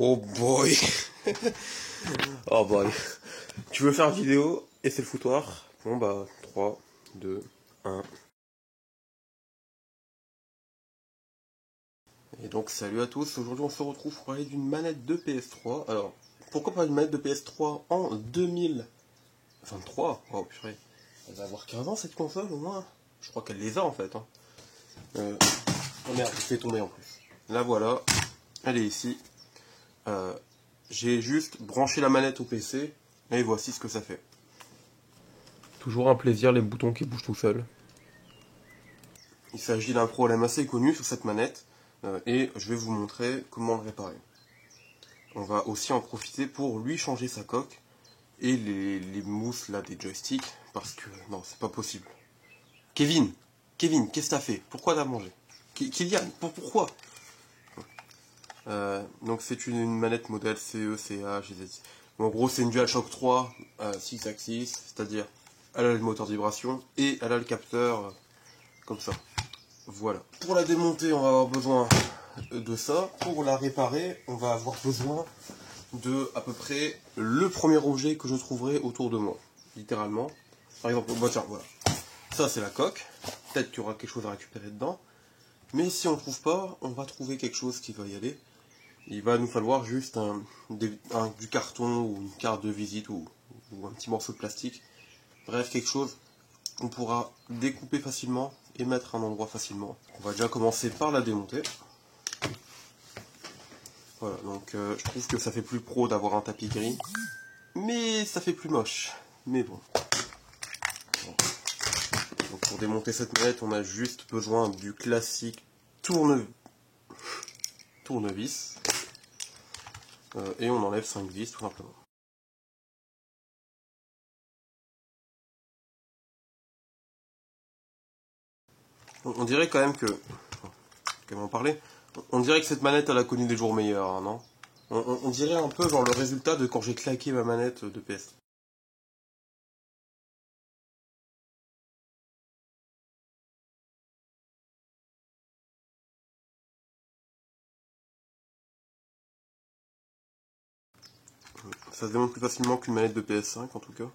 Oh boy. Oh boy. Tu veux faire vidéo et c'est le foutoir? Bon bah 3, 2, 1. Et donc salut à tous, aujourd'hui on se retrouve pour parler d'une manette de PS3. Alors, pourquoi parler d'une manette de PS3 en 2023? Oh purée, elle va avoir 15 ans cette console au moins. Je crois qu'elle les a en fait. Hein. Oh merde, je fais tomber en plus. La voilà, elle est ici. J'ai juste branché la manette au PC et voici ce que ça fait. Toujours un plaisir, les boutons qui bougent tout seuls. Il s'agit d'un problème assez connu sur cette manette et je vais vous montrer comment le réparer. On va aussi en profiter pour lui changer sa coque et les mousses là des joysticks parce que non, c'est pas possible. Kevin, qu'est-ce que t'as fait? Pourquoi t'as mangé? Kylian, pourquoi? Donc c'est une manette modèle CE, CA, GZ. Bon, en gros c'est une DualShock 3 6 axis, c'est-à-dire elle a le moteur de vibration et elle a le capteur comme ça. Voilà. Pour la démonter, on va avoir besoin de ça. Pour la réparer, on va avoir besoin de à peu près le premier objet que je trouverai autour de moi. Littéralement. Par exemple, bah tiens, voilà. Ça c'est la coque. Peut-être qu'il y aura quelque chose à récupérer dedans. Mais si on ne trouve pas, on va trouver quelque chose qui va y aller. Il va nous falloir juste du carton ou une carte de visite ou un petit morceau de plastique. Bref, quelque chose qu'on pourra découper facilement et mettre à un endroit facilement. On va déjà commencer par la démonter. Voilà, donc je trouve que ça fait plus pro d'avoir un tapis gris, mais ça fait plus moche. Mais bon. Donc pour démonter cette manette, on a juste besoin du classique tournevis. Et on enlève 5 vis tout simplement. On dirait quand même que... Comment parler? On dirait que cette manette elle a connu des jours meilleurs, hein, non? On dirait un peu genre le résultat de quand j'ai claqué ma manette de PS. Ça se démonte plus facilement qu'une manette de PS5 en tout cas.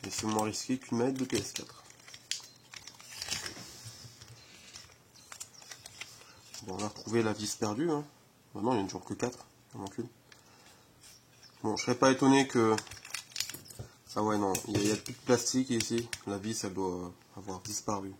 Et c'est moins risqué qu'une manette de PS4. Bon, on a retrouvé la vis perdue. Hein. Bah non, il n'y en a toujours que 4. Il en manque une. Bon, je serais pas étonné que... Ah ouais, non, il y a plus de plastique ici. La vis, elle doit avoir disparu.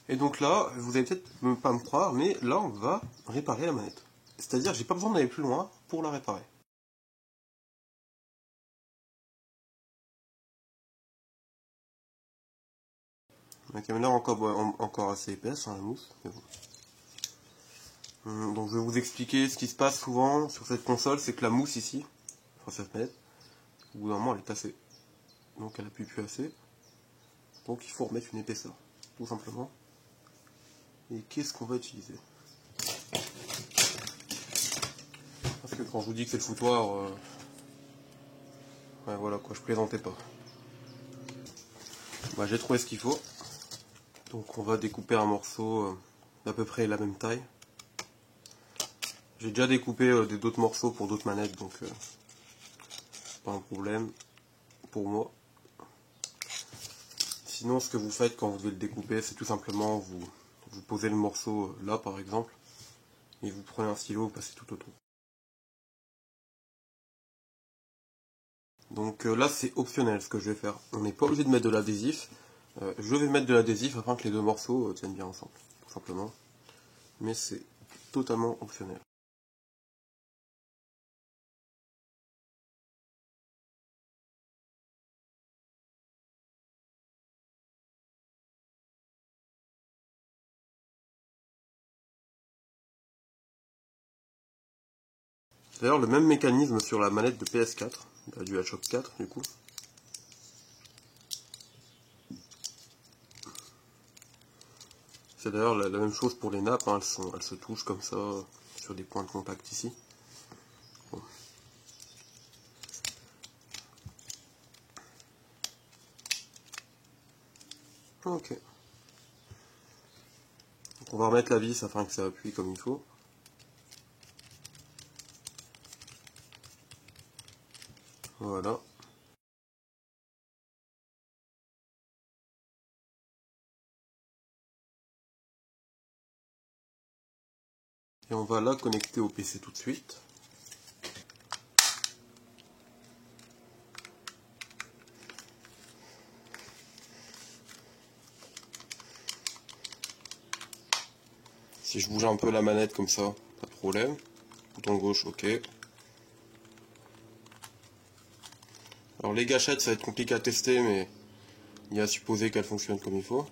Et donc là, vous allez peut-être pas me croire, mais là, on va réparer la manette. C'est-à-dire, j'ai pas besoin d'aller plus loin pour la réparer. La caméra est encore assez épaisse, hein, la mousse, mais bon. Donc je vais vous expliquer ce qui se passe souvent sur cette console, c'est que la mousse ici, enfin cette manette, au bout d'un moment elle est tassée. Donc elle appuie plus assez. Donc il faut remettre une épaisseur, tout simplement. Et qu'est-ce qu'on va utiliser? Parce que quand je vous dis que c'est le foutoir, ouais, voilà quoi, je plaisantais pas. Bah, j'ai trouvé ce qu'il faut. Donc on va découper un morceau d'à peu près la même taille. J'ai déjà découpé d'autres morceaux pour d'autres manettes, donc pas un problème pour moi. Sinon, ce que vous faites quand vous devez le découper, c'est tout simplement vous posez le morceau là par exemple, et vous prenez un stylo, vous passez tout autour. Donc là c'est optionnel ce que je vais faire. On n'est pas obligé de mettre de l'adhésif. Je vais mettre de l'adhésif afin que les deux morceaux tiennent bien ensemble, tout simplement. Mais c'est totalement optionnel. D'ailleurs le même mécanisme sur la manette de PS4, la DualShock 4 du coup. C'est d'ailleurs la même chose pour les nappes, hein, elles se touchent comme ça sur des points de contact ici. Bon. Ok. Donc on va remettre la vis afin que ça appuie comme il faut. Voilà. Et on va la connecter au PC tout de suite. Si je bouge un peu la manette comme ça, pas de problème. Bouton gauche, ok. Alors les gâchettes, ça va être compliqué à tester, mais il y a à supposer qu'elles fonctionnent comme il faut.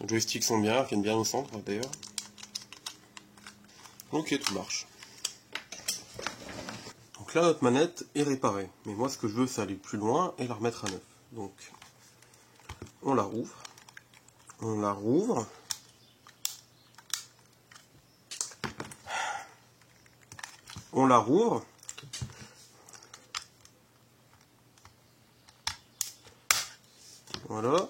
Les joysticks sont bien, elles viennent bien au centre d'ailleurs. Ok, tout marche. Donc là, notre manette est réparée. Mais moi, ce que je veux, c'est aller plus loin et la remettre à neuf. Donc, on la rouvre. On la rouvre. On la rouvre. Voilà.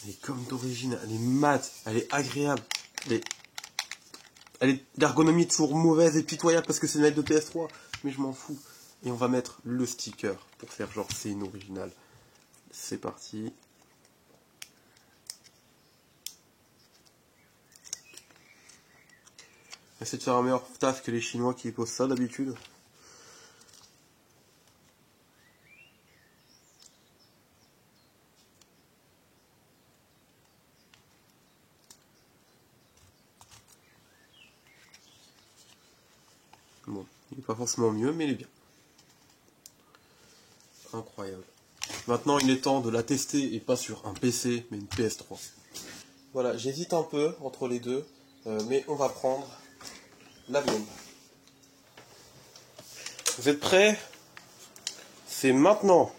Elle est comme d'origine, elle est mate, elle est agréable. L'ergonomie est toujours mauvaise et pitoyable parce que c'est une manette de PS3. Mais je m'en fous. Et on va mettre le sticker pour faire genre c'est une originale. C'est parti. Essayer de faire un meilleur taf que les Chinois qui posent ça d'habitude. Bon, il n'est pas forcément mieux, mais il est bien. Incroyable. Maintenant, il est temps de la tester, et pas sur un PC, mais une PS3. Voilà, j'hésite un peu entre les deux, mais on va prendre la mienne. Vous êtes prêts? C'est maintenant.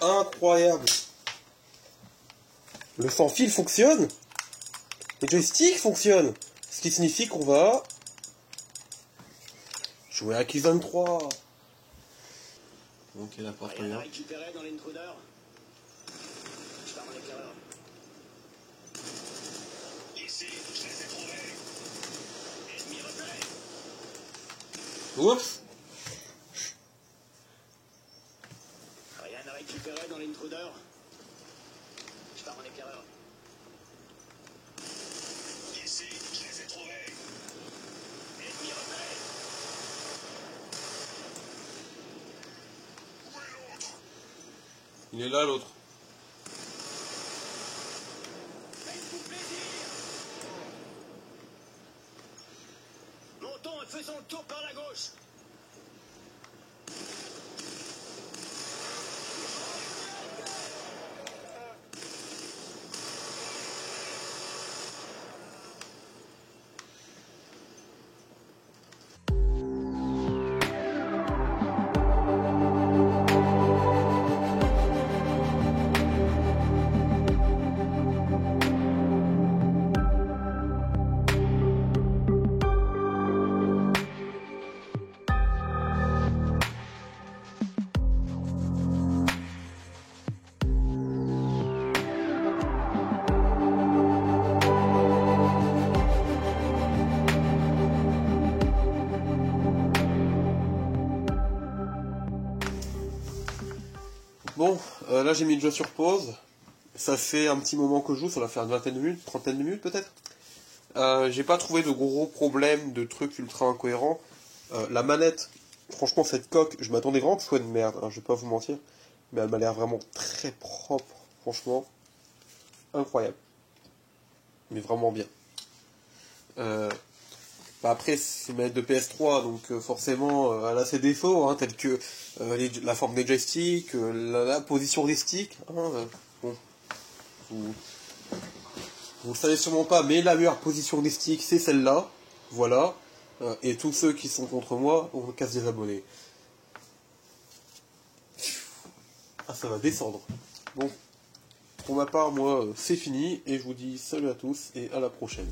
Incroyable. Le sans-fil fonctionne. Les joysticks fonctionnent. Ce qui signifie qu'on va jouer à Killzone 3. Ok, la porte rien à récupérer dans l'intruder. Je pars en éclaireur. Ici, je les ai trouvés. Ennemi repéré. Oups. Rien à récupérer dans l'intruder. Je pars en éclaireur. Ici, je les ai trouvés. Ennemi repéré. Où est l'autre? Il est là l'autre. Faites-vous plaisir. Montons et faisons le tour par la gauche. Bon, là j'ai mis le jeu sur pause. Ça fait un petit moment que je joue, ça va faire une vingtaine de minutes, trentaine de minutes peut-être. J'ai pas trouvé de gros problèmes, de trucs ultra incohérents. La manette, franchement cette coque, je m'attendais vraiment que ce soit une merde, hein, je vais pas vous mentir. Mais elle m'a l'air vraiment très propre, franchement. Incroyable. Mais vraiment bien. Après, c'est une manette de PS3, donc forcément, elle a ses défauts, hein, tels que la forme des joysticks, la position des sticks. Hein, bon, vous le savez sûrement pas, mais la meilleure position des sticks, c'est celle-là. Voilà. Et tous ceux qui sont contre moi, on casse des abonnés. Ah, ça va descendre. Bon, pour ma part, moi, c'est fini, et je vous dis salut à tous, et à la prochaine.